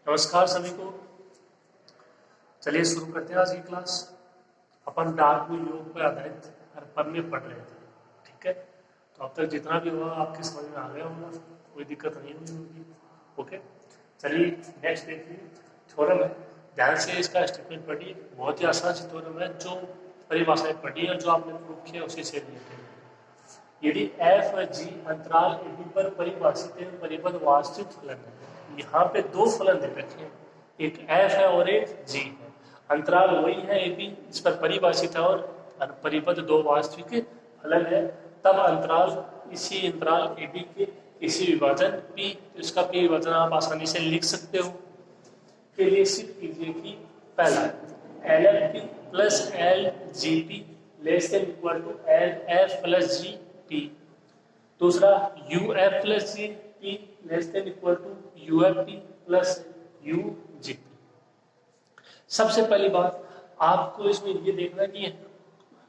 नमस्कार सभी को। चलिए शुरू करते हैं आज की क्लास। अपन डार्क में योग पर आधारित हर पद में पढ़ रहे थे, ठीक है। तो अब तक जितना भी हुआ आपके समझ में आ गया होगा, कोई दिक्कत नहीं हुई होगी। ओके, चलिए नेक्स्ट देखिए। थ्योरम है, ध्यान से इसका स्टेटमेंट पढ़िए। बहुत ही आसान सी थ्योरम है, जो परिभाषाएं पढ़ी और जो आपने प्रूव किया उसी से रिलेटेड। यदि एफ और जी अंतराल ए बी पर परिभाषित एवं परिबद्ध वास्तविक फलन है। यहाँ पे दो फलन दे रखे हैं, एक एफ है और एक जी है। अंतराल वही है ए बी, इस पर परिभाषित है और परिबद्ध दो वास्तविक फलन है। तब अंतराल इसी अंतराल ए बी के इसी विभाजन पी, इसका पी विभाजन आप आसानी से लिख सकते हो। के लिए सिर्फ कीजिए कि पहला L F P plus L G P less than equal to L F plus G P. दूसरा U F plus G P less than equal to U F P plus U G P. सबसे पहली बात आपको इसमें ये देखना कि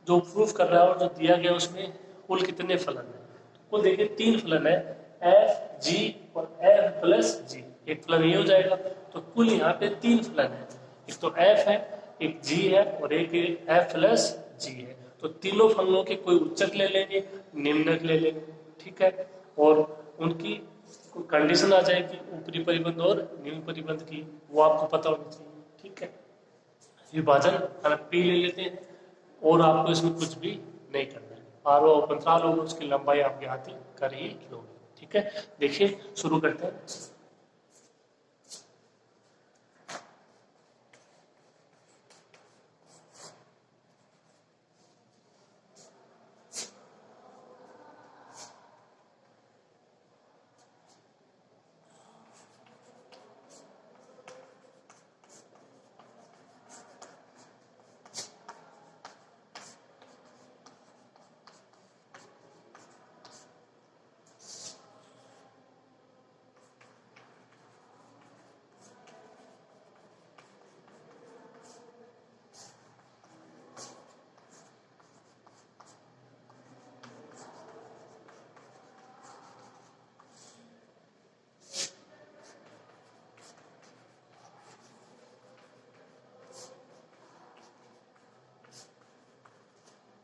जो प्रूफ कर रहा है और जो दिया गया उसमें कुल कितने फलन है। तो कुल देखिए तीन फलन है, एफ जी और एफ प्लस जी। एक फलन ये हो जाएगा, तो कुल यहाँ पे तीन फलन है। एक तो एफ है, एक जी है और एक एफ प्लस जी है। तो तीनों फलनों के कोई उच्चक ले लेंगे, निम्नक ले लेंगे, ठीक है। और उनकी कंडीशन आ जाएगी ऊपरी परिबंध और निम्न परिबंध की, वो आपको पता होनी चाहिए, ठीक है। विभाजन पी ले लेते हैं और आपको इसमें कुछ भी नहीं करना है। आर ओ अंतराल होगा, उसकी लंबाई आप ज्ञात कर ही लोगे, ठीक है। देखिए शुरू करते हैं।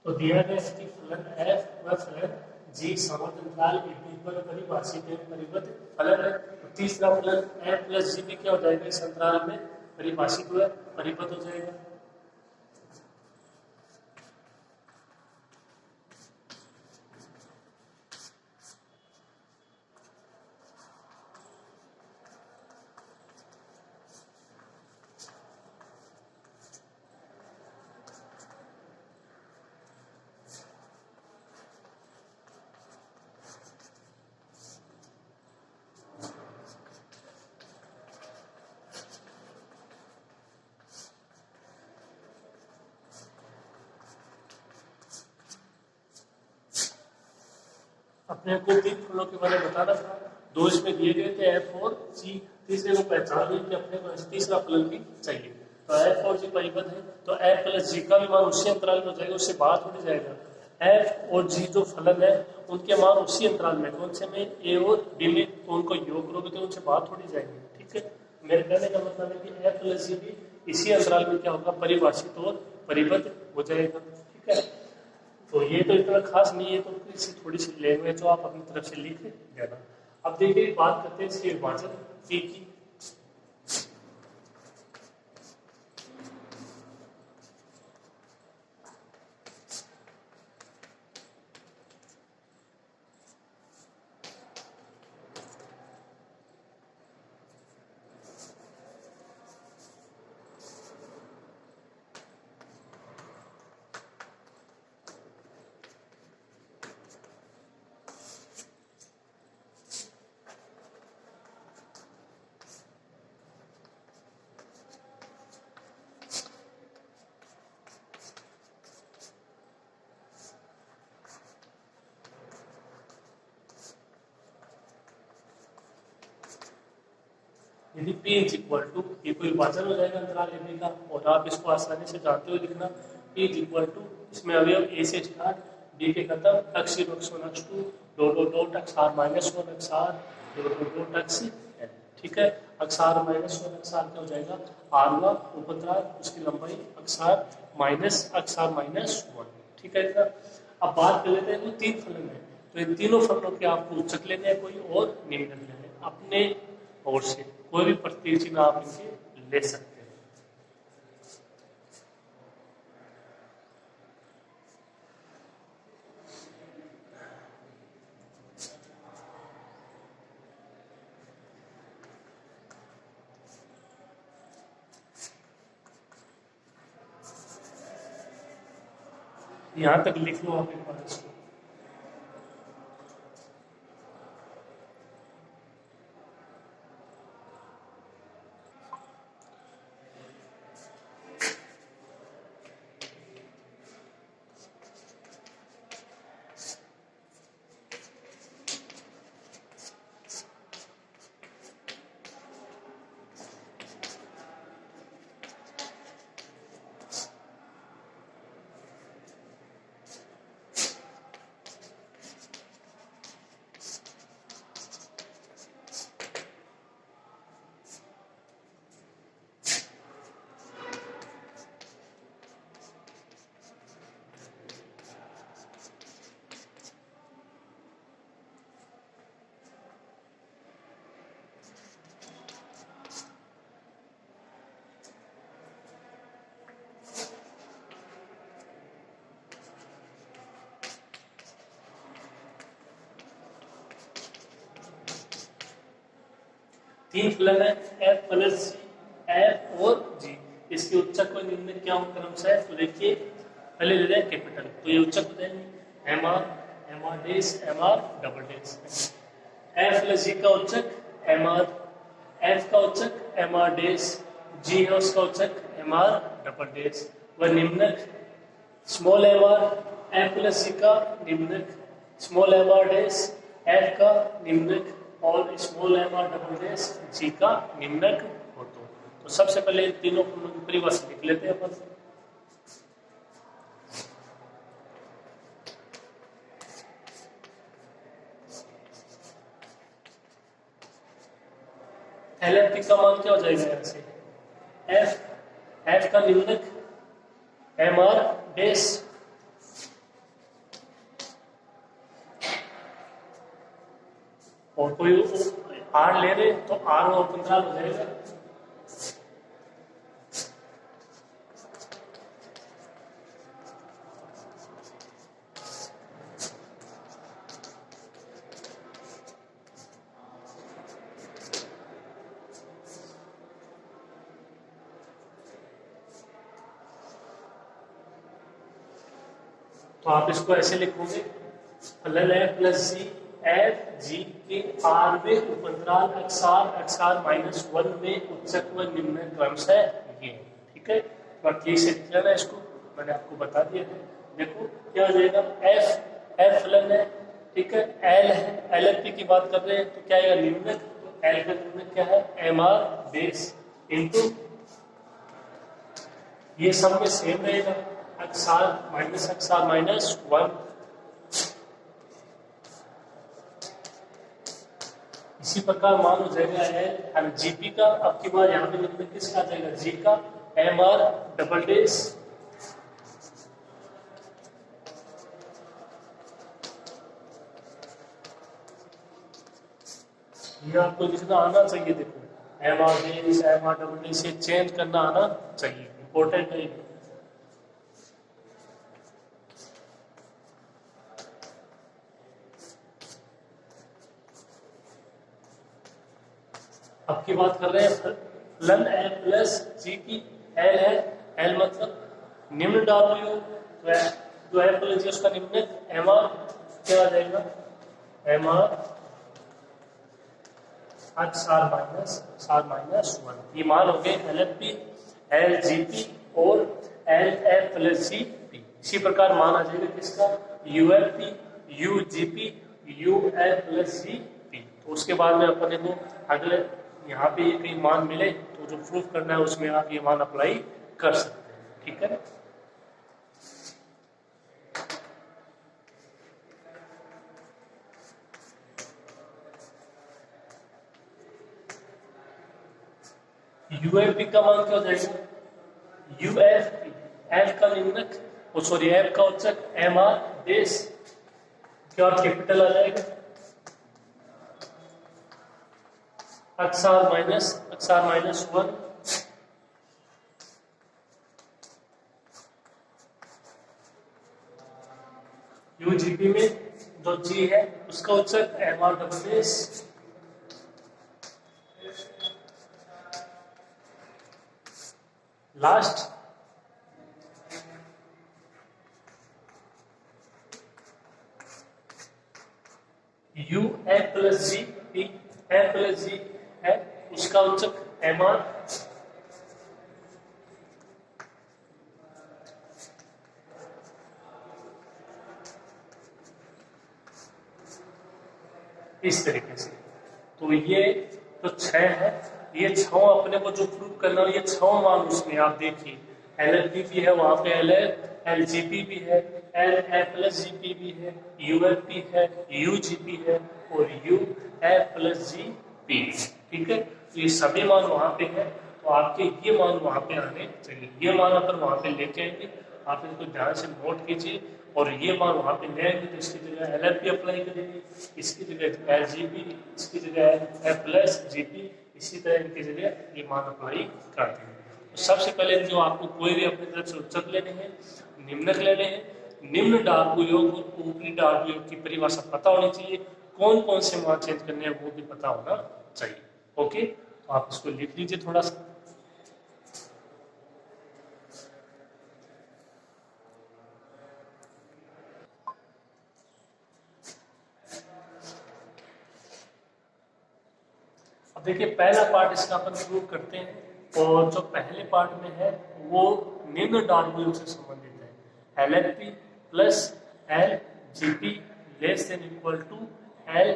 तो दिया गया इसकी फलन एफ व फलन जी समवर्त अंतराल ए बी पर परिभाषित है, परिबद्ध फलन है। तो तीसरा फलन एफ प्लस जी भी क्या हो जाएगा, इस अंतराल में परिभाषित हुआ परिबद्ध हो जाएगा। अपने को तीन फलों के बारे में बताना था, दो इसमें दिए गए थे एफ और जी। तीसरे को पहचान ली कि अपने को तीसरा फलन भी चाहिए। तो एफ और जी परिबद्ध है, तो एफ प्लस जी का भी मान उसी अंतराल में हो जाएगा, उससे बाहर थोड़ी जाएगा। एफ और जी जो फलन है उनके मान उसी अंतराल में, कौन से में, ए और बी में। तो उनको योग करोगे तो उनसे बाहर थोड़ी जाएंगे, ठीक है। मेरे कहने का मतलब है कि एफ प्लस जी भी इसी अंतराल में क्या होगा, परिभाषित और परिबद्ध हो जाएगा, ठीक है। तो ये तो इतना खास नहीं है, तो इसी थोड़ी सी लैंग्वेज जो आप अपनी तरफ से लिख देना। अब देखिए बात करते हैं इसके विभाजन पी की। यदि P इज इक्वल टू, ये कोई विभाजन हो जाएगा अंतराल ए बी का, और आप इसको आसानी से जानते हुए लिखना P इज इक्वल टू, इसमें अवयव A से स्टार्ट, B के खत्म, x0 x1 x2 dot dot dot x r minus 1 x r dot dot dot x n। ठीक है। अक्षार माइनस वन अक्षार क्या हो जाएगा, आर हुआ उपद्राल, उसकी लंबाई अक्षार माइनस वन। ठीक है इतना। अब बात कर लेते हैं, तो तीन फलन है, तो इन तीनों फलनों के आपको उच्चक लेने हैं कोई और निम्नक लेने हैं। अपने ओर से कोई भी प्रतीक चिन्ह आप इनके ले सकते हैं। यहां तक लिख लो आप एक बार इसको। तीन फलन है, एफ प्लस जी, एफ और जी। इसके उच्चक व निम्नक क्या हो क्रमशः, तो देखिए पहले ले लें कैपिटल, तो ये उच्चक हो जाएंगे M R, M R dash, M R double dash. F plus G का उच्चक एम आर, एफ का उच्चक एम आर डेस, जी है उसका उच्चक एम आर डबल डेस। व निम्नक small M R, F plus G का निम्नक small M R dash, F का निम्नक और small M R double dash G का निम्नक हो। तो सबसे पहले तीनों फलनों की परिभाषा लिख लेते हैं अपन। एफ का मान क्या हो जाएगा यहाँ से, एफ का निम्नक एम आर डेस, और कोई आर ले रहे तो आर और 15 हो जाएगा। तो आप इसको ऐसे लिखोगे, फलन एफ प्लस जी, एफ जी के आर में उपद्राल अक्षार माइनस वन में उच्चक व निम्न क्रमशः ये। ठीक है, ठीक से लिख लेना इसको, मैंने आपको बता दिया है। देखो क्या हो जाएगा, एफ फलन है, ठीक है, एल है, एल एफ पी की बात कर रहे हैं तो क्या आएगा निम्नक, तो एल का निम्नक क्या है एम आर बेस इंटू, ये सब में सेम रहेगा अक्षार माइनस वन। इसी प्रकार मान हो जाएगा एल जीपी का, अब की बार यहाँ पे निम्नक किसका आ जाएगा जी का, एम आर डबल डेस, ये आपको लिखना आना चाहिए। देखो M R dash, M R double dash, ये चेंज करना आना चाहिए, इंपॉर्टेंट है। अब की बात कर रहे हैं फलन एल प्लस जी की, एल है, एल मतलब निम्न डब्ल्यू, जो एल प्लस जी उसका निम्न एम आर क्या आ जाएगा, एम आर अक्षार माइनस वन। ये मान हो गए L F P, L G P और L F plus G P. इसी प्रकार मान आ जाएगा किसका, U F P, U G P, U F plus G P. तो उसके बाद में अपन देखो अगले यहाँ पे ये कहीं मान मिले तो जो प्रूफ करना है उसमें आप ये मान अप्लाई कर सकते हैं। ठीक है, यूएफपी का मान क्या हो जाएगा? यूएफपी, एफ का निम्नक, सॉरी एफ का औचक, एम आर डेस, क्या कैपिटल आ जाएगा? अक्सार माइनस 1, यूजीपी में जो जी है उसका औचक M R double S, last U F plus G P, F plus G है उसका औचक एम आर, इस तरीके से। तो ये तो 6 है, ये 6 अपने को जो प्रूव करना है, ये 6 मान उसमें आप देखिए, एल एल पी भी है वहां पे, एल जी पी भी है, L F plus G P भी है, यू एफ पी है, यू जी पी है और you F plus G P, ठीक है। तो ये सभी मान वहां पे है, तो आपके ये मान वहां पे आने चाहिए। ये मान अगर वहां पे लेके आएंगे, आप इनको ध्यान से नोट कीजिए, और ये मान वहां पे ले आएंगे तो इसकी जगह एल एल पी अप्लाई करेंगे, इसकी जगह एल जी पी, इसकी जगह एफ प्लस जी पी, इसी तरह इनकी जगह ये मान अप्लाई कर देंगे। तो सबसे पहले जो आपको कोई भी अपनी तरफ से उत्तर लेने हैं, निम्नक लेने हैं, निम्न डार्बू योग और ऊपरी डार्बू योग की परिभाषा पता होनी चाहिए, कौन कौन से मान चेंज करने हैं वो भी पता होना चाहिए। ओके, तो आप इसको लिख लीजिए थोड़ा सा। अब देखिए पहला पार्ट इसका अपन प्रूव करते हैं, और जो पहले पार्ट में है वो निम्न डार्बू योग से संबंधित है, L L P plus L G P less than equal to L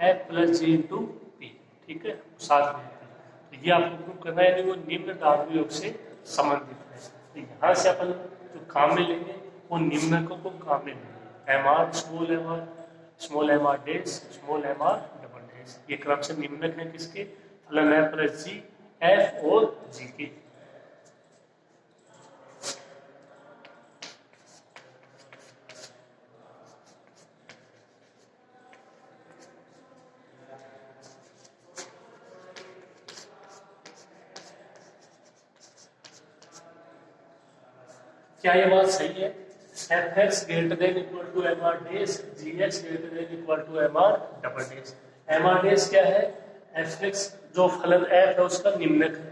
F plus G into P, ठीक है, साथ में। तो ये आपको प्रूव करना है, वो निम्न डार्बू योग से संबंधित है। तो यहाँ से अपन जो काम में लेंगे वो निम्नकों को काम में लेंगे, M R small M R dash, small M R double dash, ये क्रम से निम्नक है किसके? फलन एफ प्लस जी, एफ और जी के। क्या ये बात सही है? F X greater than equal to M R dash, G X greater than equal to M R double dash. M R dash क्या है? एफ एक्स जो फलन एफ है उसका निम्नक है,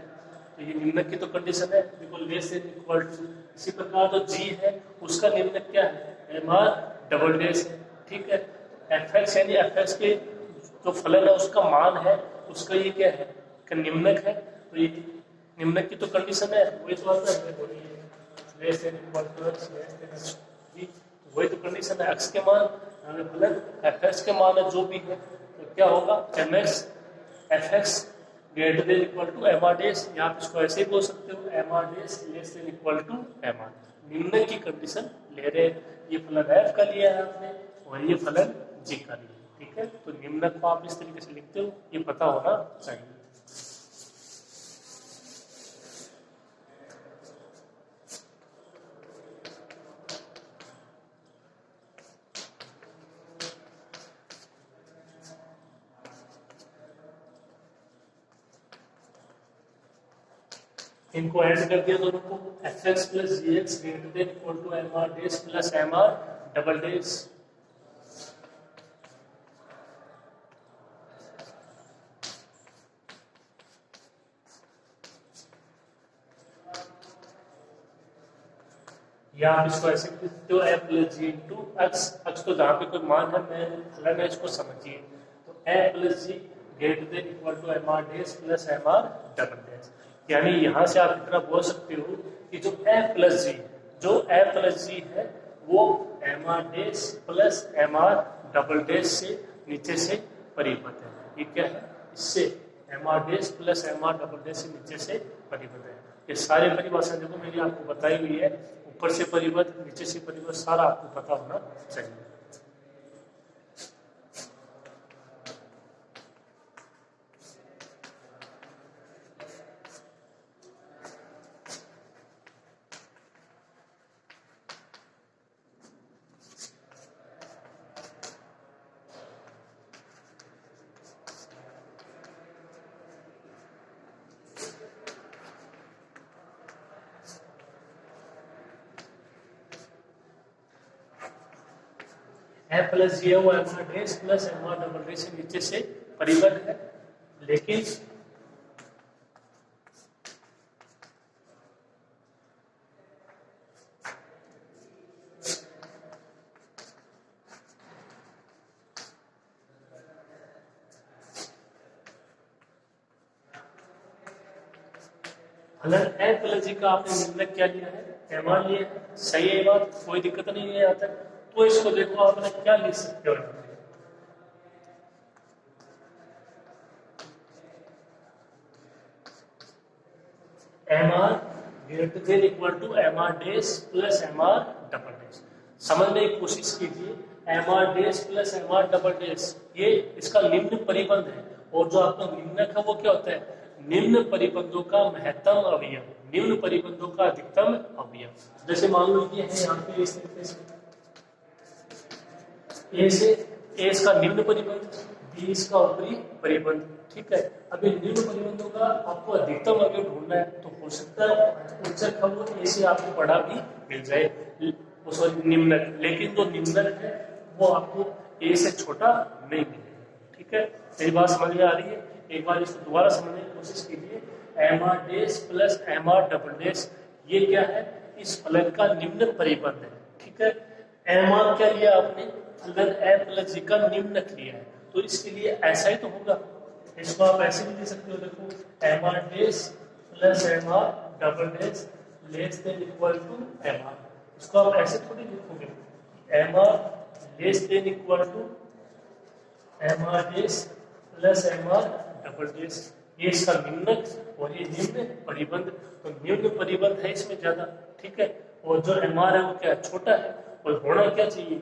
तो ये निम्नक की तो कंडीशन है, बिल्कुल लेस देन इक्वल टू। इसी प्रकार जो जी है उसका निम्नक क्या है? एम आर डबल डेस है, ठीक है। एफ एक्स यानी एफ एक्स के जो फलन है उसका मान है, उसका ये क्या है? का निम्नक है, तो ये निम्नक की तो कंडीशन है, वही तो आता है less than equal to X less than X, जी वही तो कंडीशन है। एक्स के मान फलन एफ एक्स के मान है जो भी है, तो क्या होगा? M X F X greater than equal to M R dash, या आप इसको ऐसे ही बोल सकते हो, M R dash less than equal to M R. निम्न की कंडीशन ले रहे हैं, ये फलन एफ का लिया है आपने और ये फलन जी का लिया, ठीक है। तो निम्न को आप इस तरीके से लिखते हो, ये पता होना चाहिए। इनको ऐड कर दिया दोनों को, F X plus G X greater than equal to M R dash plus M R double dash. या आप इसको ऐसे लिख सकते हो, F plus G into X, X तो जहाँ पे कोई मान है मैं फलन है इसको समझिए, तो F plus G greater than equal to M R dash plus M R double dash. यानी यहां से आप इतना बोल सकते हो कि जो एफ प्लस जी है वो M R dash plus M R double dash से नीचे से परिबद्ध है। ये क्या है? इससे M R dash plus M R double dash से नीचे से परिबद्ध है। ये सारे परिभाषा देखो मैंने आपको बताई हुई है, ऊपर से परिबद्ध नीचे से परिबद्ध सारा आपको पता होना चाहिए। एफ प्लस जी है वो M R dash plus M R double dash से नीचे से परिबद्ध है, लेकिन फलन एफ प्लस जी का आपने निर्णय क्या लिया है, एम आर लिया है, सही है बात, कोई दिक्कत नहीं है यहाँ तक। तो इसको देखो आपने क्या लिख सकते हो, M R greater than equal to M R dash plus M R double dash. समझने की कोशिश कीजिए, M R dash plus M R double dash ये इसका निम्न परिबंध है, और जो आपका निम्नक है वो क्या होता है, निम्न परिबंधों का महत्तम अवयव, निम्न परिबंधों का अधिकतम अवयव। जैसे मान लो ये है यहाँ पे इस तरीके से ए से ए इसका निम्न परिबंध, बी इसका ऊपरी परिबंध, ठीक है। अभी निम्न परिबंधों का आपको अधिकतम अवयव ढूंढना है, तो हो सकता है उच्चक है वो ए से आपको बड़ा भी मिल जाए, सॉरी निम्नक, लेकिन जो निम्नक है वो आपको ए से छोटा नहीं मिलेगा, ठीक है। मेरी बात समझ में आ रही है, एक बार इसको दोबारा समझने की कोशिश कीजिए। M R dash plus M R double dash ये क्या है, इस फलन का निम्न परिबंध है, ठीक है। एम आर क्या लिया आपने, फलन एफ प्लस जी का निम्न लिया है, तो इसके लिए ऐसा ही तो होगा, इसको आप ऐसे भी ले सकते हो, देखो M R dash plus M R double dash less than equal to M R, इसको आप ऐसे थोड़ी लिखोगे, M R less than equal to M R dash plus M R double dash, ये इसका निम्नक और ये निम्न परिबंध, तो निम्न परिबंध है इसमें ज्यादा, ठीक है, और जो एम आर है वो क्या छोटा है, और होना क्या चाहिए,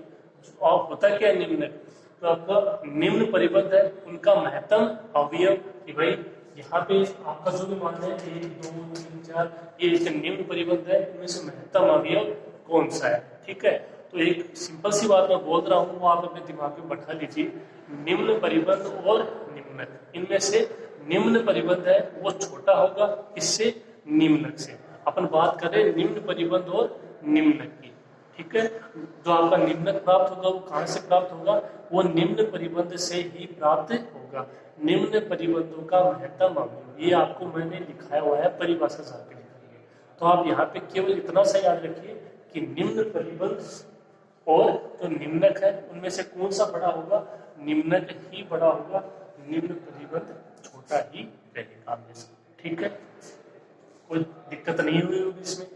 और होता क्या है निम्नक, तो आपका निम्न परिबंध है उनका महत्तम अवयव, कि भाई यहाँ पे आपका जो भी मान है 1 2 3 4 ये इसके निम्न परिबंध है, इनमें से महत्तम अवयव कौन सा है, ठीक है। तो एक सिंपल सी बात मैं बोल रहा हूँ वो आप अपने दिमाग में बैठा लीजिए, निम्न परिबंध और निम्नक, इनमें से निम्न परिबंध है वो छोटा होगा इससे निम्नक से। अपन बात करें निम्न परिबंध और निम्नक की, ठीक है। जो आपका निम्नक प्राप्त होगा वो कहाँ से प्राप्त होगा, वो निम्न परिबंध से ही प्राप्त होगा, निम्न परिबंधों का महत्तम अवयव, ये आपको मैंने लिखाया हुआ है, परिभाषा जाके लिखिए। तो आप यहाँ पे केवल इतना सा याद रखिए कि निम्न परिबंध और जो निम्नक है उनमें से कौन सा बड़ा होगा, निम्नक ही बड़ा होगा, निम्न परिबंध छोटा ही रहेगा, ठीक है। कोई दिक्कत नहीं हुई होगी इसमें।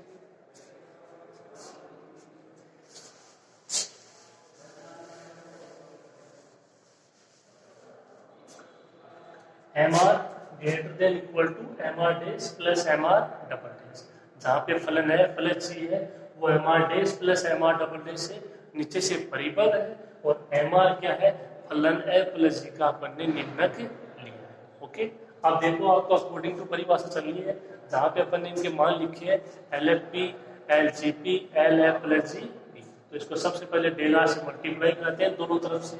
M R greater than equal to M R dash plus M R double dash, जहाँ पे फलन है फलन सी है वो M R dash plus M R double dash से नीचे से परिबद्ध है, और एम आर क्या है, फलन ए प्लस जी का अपन ने निम्नक लिया है, ओके। अब देखो आपको अकॉर्डिंग टू परिभाषा चलनी है, जहाँ पे अपन ने इनके मान लिखे हैं L F P L G P L F plus G P, तो इसको सबसे पहले डेल आर से मल्टीप्लाई करते हैं दोनों तरफ से,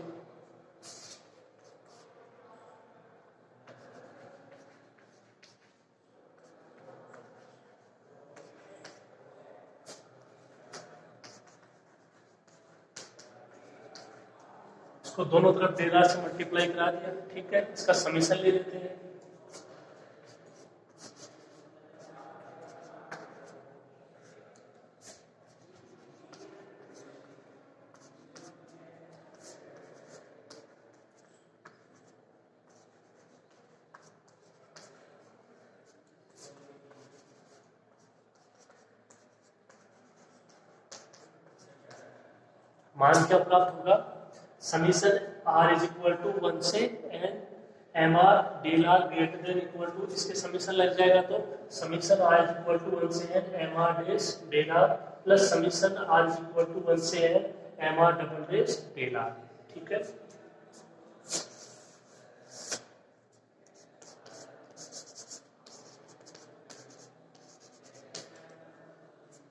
तो दोनों तरफ डेल आर से मल्टीप्लाई करा दिया, ठीक है। इसका समीशन ले लेते हैं, मान क्या प्राप्त होगा, summation R is equal to 1 से N M R del R greater than equal to, इसके समीशन लग जाएगा, तो summation R is equal to 1 से N M R dash del R plus summation R is equal to 1 से N M R double dash del R, ठीक है।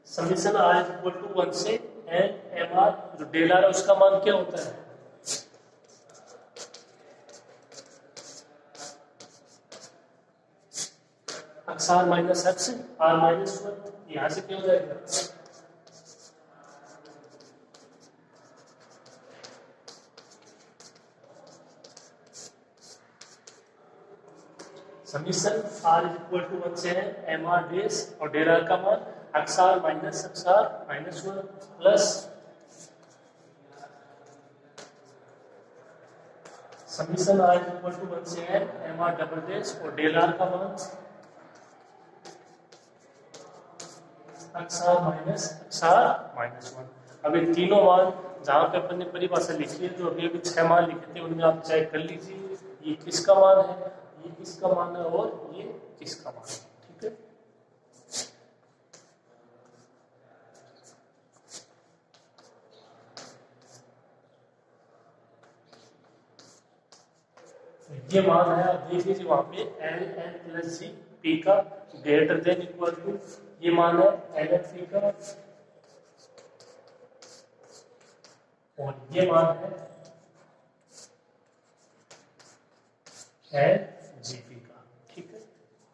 Summation R is equal to 1 से N M R, जो del R है उसका मान क्या होता है, X R minus X R minus 1, यहां से क्या हो जाएगा, summation R is equal to 1 से है एम आर डेस और डेल आर का मान अक्सार minus 1 plus summation R is equal to 1 से है एम आर डबल डेस और डेल आर का मान अक्सार माइनस 1। अब ये तीनों मान जहां पे अपन ने परिभाषा लिखी है, जो अभी 6 मान लिखे थे, उनमें आप चेक कर लीजिए ये किसका मान है, ये किसका मान है और ये किसका मान है। ठीक है, ये मान है, आप देख लीजिए वहां पे L N plus G P का ग्रेटर देन इक्वल टू, ये मान है एल एन पी का और ये मान है एल जी पी का। ठीक है,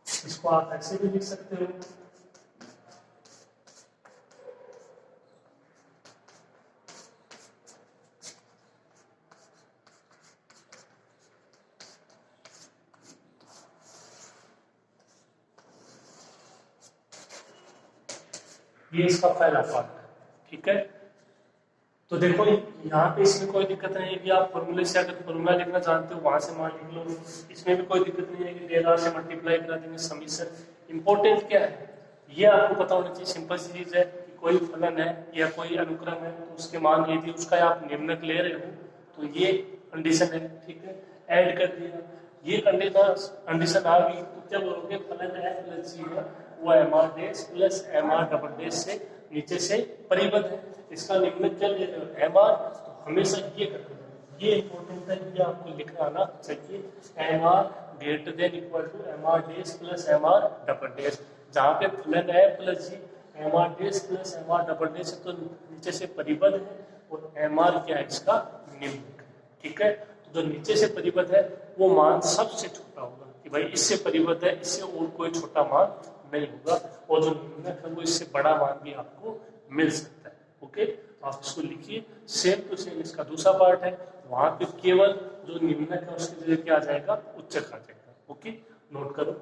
इसको आप ऐसे भी लिख सकते हो, ये इसका पहला पार्ट है। ठीक है, तो देखो यहाँ पे इसमें कोई दिक्कत नहीं है कि आप फॉर्मूले से अगर फॉर्मूला लिखना जानते हो वहां से मान लिख लो, इसमें भी कोई दिक्कत नहीं है कि डेल आर से मल्टीप्लाई करा देंगे समीशन। इंपॉर्टेंट क्या है, ये आपको पता होना चाहिए, सिंपल सी चीज है कि कोई फलन है या कोई अनुक्रम है तो उसके मान यदि उसका आप निम्नक ले रहे हो तो ये कंडीशन है। ठीक है, ऐड कर दिया, ये कंडीशन आ गई तो क्या बोलोगे, फलन है प्लस जी है वो M R dash plus M R double dash से नीचे से परिबद्ध है, इसका निम्नक क्या ले रहे हो एम आर, तो हमेशा ये करते हैं, ये इंपॉर्टेंट है, ये आपको लिखना आना चाहिए। M R greater than equal to M R dash plus M R double dash, जहाँ पे फलन है plus G M R dash plus M R double dash तो नीचे से परिबद्ध है और एम आर क्या है इसका निम्नक। ठीक है, तो जो नीचे से परिबद्ध है वो मान सबसे छोटा होगा कि भाई इससे परिबद्ध है, इससे और कोई छोटा मान नहीं होगा, और जो निम्नक है वो इससे बड़ा मान भी आपको मिल सकता है। ओके, तो आप इसको लिखिए, सेम टू सेम इसका दूसरा पार्ट है, वहां पे केवल जो निम्नक है उसकी जगह क्या आ जाएगा, उच्चक आ जाएगा। ओके, नोट करो।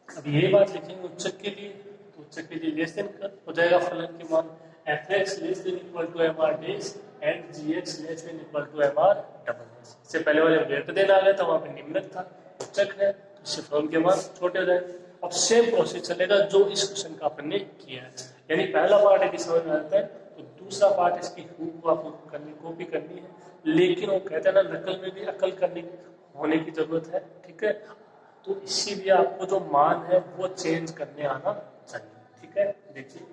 अब ये बात लिखेंगे उच्चक के लिए, तो उच्चक के लिए लेस देन हो जाएगा फलन के मान F X less than equal to M R dash and G X less than equal to M R double dash. इससे पहले वाले ग्रेटर देन आ गया था, वहां पे निम्नक था, उच्चक है, तो इससे फलन के मान छोटे हो जाएंगे। अब सेम प्रोसेस चलेगा जो इस क्वेश्चन का अपन ने किया है, यानी पहला पार्ट यदि समझ में आता है तो दूसरा पार्ट इसकी को आपको करनी, कॉपी करनी है, लेकिन वो कहते हैं ना नकल में भी अकल करने होने की जरूरत है। ठीक है, तो इसीलिए आपको जो मान है वो चेंज करने आना चाहिए। ठीक है, देखिए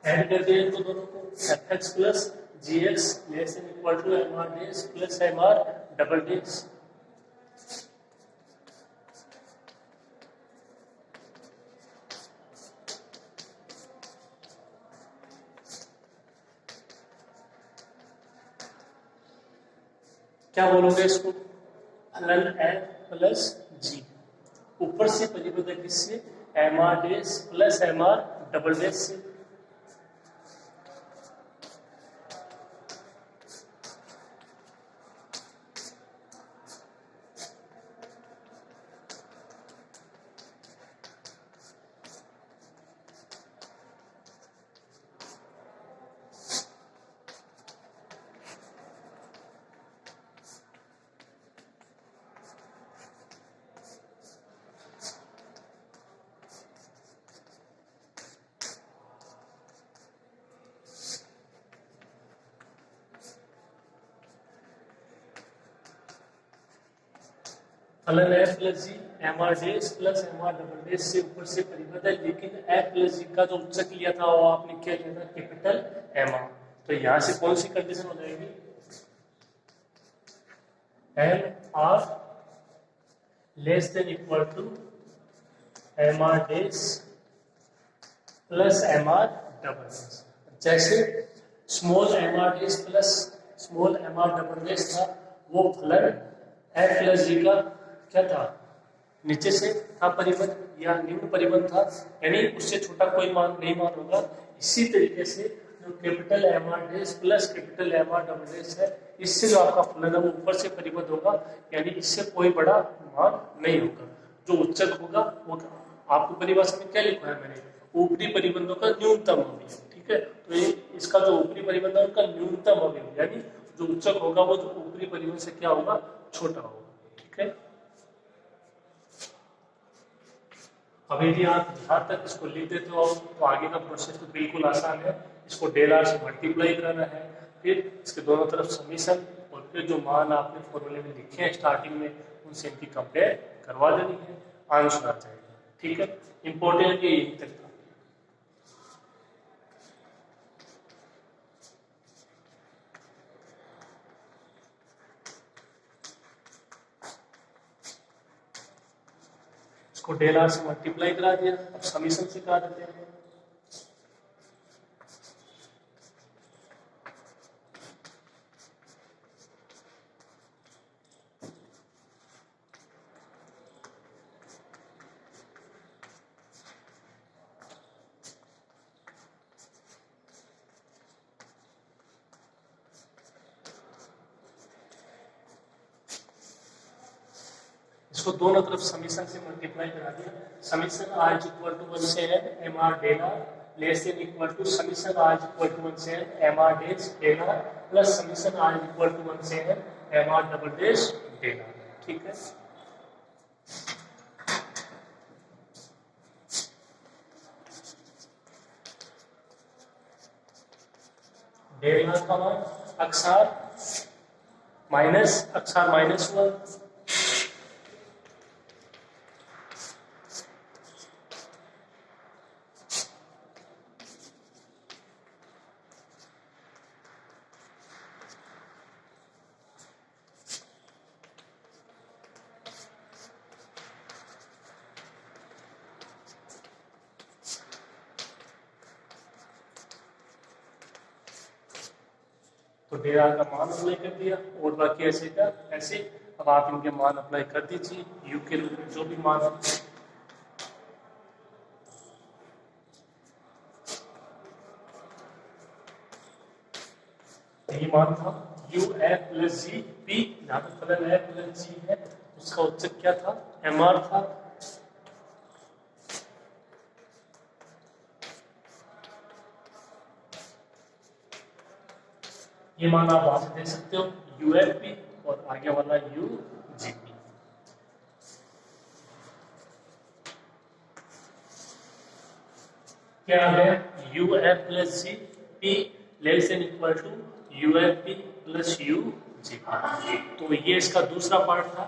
ऐड कर दिया तो दोनों को, F X plus G X less than equal to M R dash plus M R double dash. क्या बोलोगे इसको, फलन एन प्लस जी, ऊपर से परिबद्ध है किससे, M R dash plus M R double dash से। फलन है plus G M R dash plus M R double dash से ऊपर से परिबद्ध है, लेकिन एफ प्लस जी का जो उच्चक लिया था वो आपने क्या लिया था, कैपिटल एम आर। तो यहां से कौन सी कंडीशन हो जाएगी, M R less than equal to M R dash plus M R double dash. जैसे small M R dash plus small M R double dash था, वो फलन एफ प्लस जी का क्या था, नीचे से था परिबद्ध या निम्न परिबद्ध था, यानी उससे छोटा कोई मान नहीं मान होगा। इसी तरीके से जो capital M R dash plus capital M R double dash है, इससे जो आपका फलन है वो ऊपर से परिबद्ध होगा, यानी इससे कोई बड़ा मान नहीं होगा। जो उच्चक होगा वो आपको परिभाषा में क्या लिखा है मैंने, ऊपरी परिबंधों का न्यूनतम अवयव। ठीक है, तो ये इसका जो ऊपरी परिबंध है उनका न्यूनतम अवयव, यानी जो उच्चक होगा वो जो ऊपरी परिबंध से क्या होगा, छोटा होगा। ठीक है, अब यदि आप यहाँ तक इसको लिख देते हो तो आगे का प्रोसेस तो बिल्कुल आसान है। इसको डेल आर से मल्टीप्लाई करना है, फिर इसके दोनों तरफ समीशन, और फिर जो मान आपने फॉर्मूले में लिखे हैं स्टार्टिंग में उनसे इनकी कंपेयर करवा देनी है, आंसर आ जाएगा। ठीक है, इंपॉर्टेंट ये यही तक था। इसको डेल आर से मल्टीप्लाई करा दिया, अब समीशन से करा देते हैं। इसको दोनों तरफ समीशन से मल्टीप्लाई करा दिया। Summation r is equal to 1 से n M R del R less than equal to summation r is equal to 1 से n M R dash del R plus summation r is equal to 1 से n M R double dash del R. ठीक है, del R का मान अक्षर minus 1, तो del R का मान अप्लाई कर दिया और बाकी ऐसे का ऐसे। अब आप इनके मान अप्लाई कर दीजिए, यू के रूप में जो भी मान है। ये मान था you F plus G P, जहां पर फलन एफ प्लस जी है उसका उच्चक क्या था, एम आर था। ये मान आप वहां से दे सकते हो यू एफ पी और आगे वाला यू जी पी। क्या है, U F plus G P less than equal to U F P plus U G P. तो ये इसका दूसरा पार्ट था।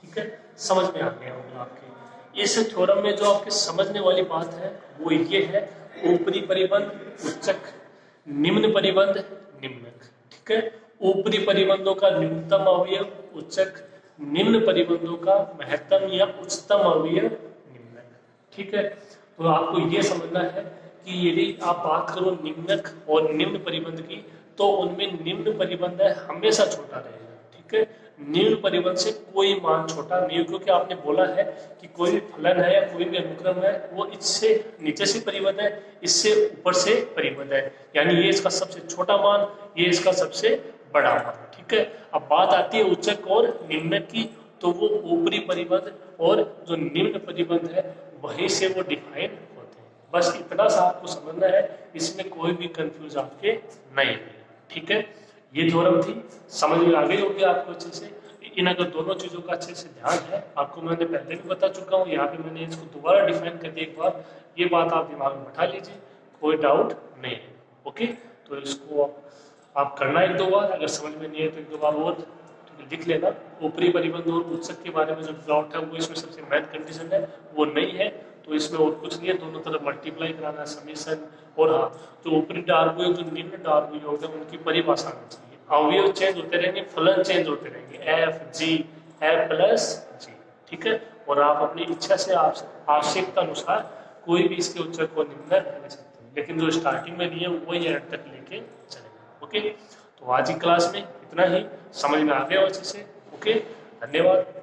ठीक है, समझ में आ गया होगा आपके। इस थ्योरम में जो आपके समझने वाली बात है वो ये है, ऊपरी परिबंध उच्चक, निम्न परिबंध निम्नक। ठीक है, ऊपरी परिबंधों का न्यूनतम अवयव उच्चक, निम्न परिबंधों का महत्तम या उच्चतम अवयव निम्नक। ठीक है, तो आपको ये समझना है कि यदि आप बात करो निम्नक और निम्न परिबंध की, तो उनमें निम्न परिबंध है हमेशा छोटा रहेगा। ठीक है, निम्न परिबंध से कोई मान छोटा नहीं, क्योंकि आपने बोला है कि कोई भी फलन है या कोई भी अनुक्रम है वो इससे नीचे से परिबद्ध है, इससे ऊपर से परिबद्ध है, यानी ये इसका सबसे छोटा मान, ये इसका सबसे बड़ा मान। ठीक है, अब बात आती है उच्चक और निम्नक की, तो वो ऊपरी परिबद्ध और जो निम्न परिबद्ध है वहीं से वो डिफाइन होते हैं। बस इतना सा आपको समझना है, इसमें कोई भी कंफ्यूज आपके नहीं है। ठीक है, ये थ्योरम थी, समझ में आ गई होगी आपको अच्छे से। इन अगर दोनों चीजों का अच्छे से ध्यान है, आपको मैंने पहले भी बता चुका हूँ, यहाँ पे मैंने इसको दोबारा डिफाइन कर दिया एक बार, ये बात आप दिमाग में बैठा लीजिए, कोई डाउट नहीं है। ओके, तो इसको आप करना एक दो बार, अगर समझ में नहीं है तो एक दो बार और लिख लेना। ऊपरी परिबंध और उत्सक के बारे में जो डाउट है वो इसमें सबसे मेन कंडीशन है, वो नहीं है तो इसमें और कुछ नहीं है, दोनों तरफ मल्टीप्लाई कराना समीशन। और हाँ, जो ऊपरी डार्बुयोग जो निम्न डार्बुयोग है उनकी परिभाषा आनी चाहिए। अवयव चेंज होते रहेंगे, फलन चेंज होते रहेंगे, एफ जी एफ प्लस जी, ठीक है। और आप अपनी इच्छा से आवश्यकता अनुसार कोई भी इसके उच्चक को निम्नक ले सकते हैं, लेकिन जो स्टार्टिंग में दिए वही एंड तक लेके चलेंगे। ओके, तो आज की क्लास में इतना ही, समझ में आ गया अच्छे से। ओके, धन्यवाद।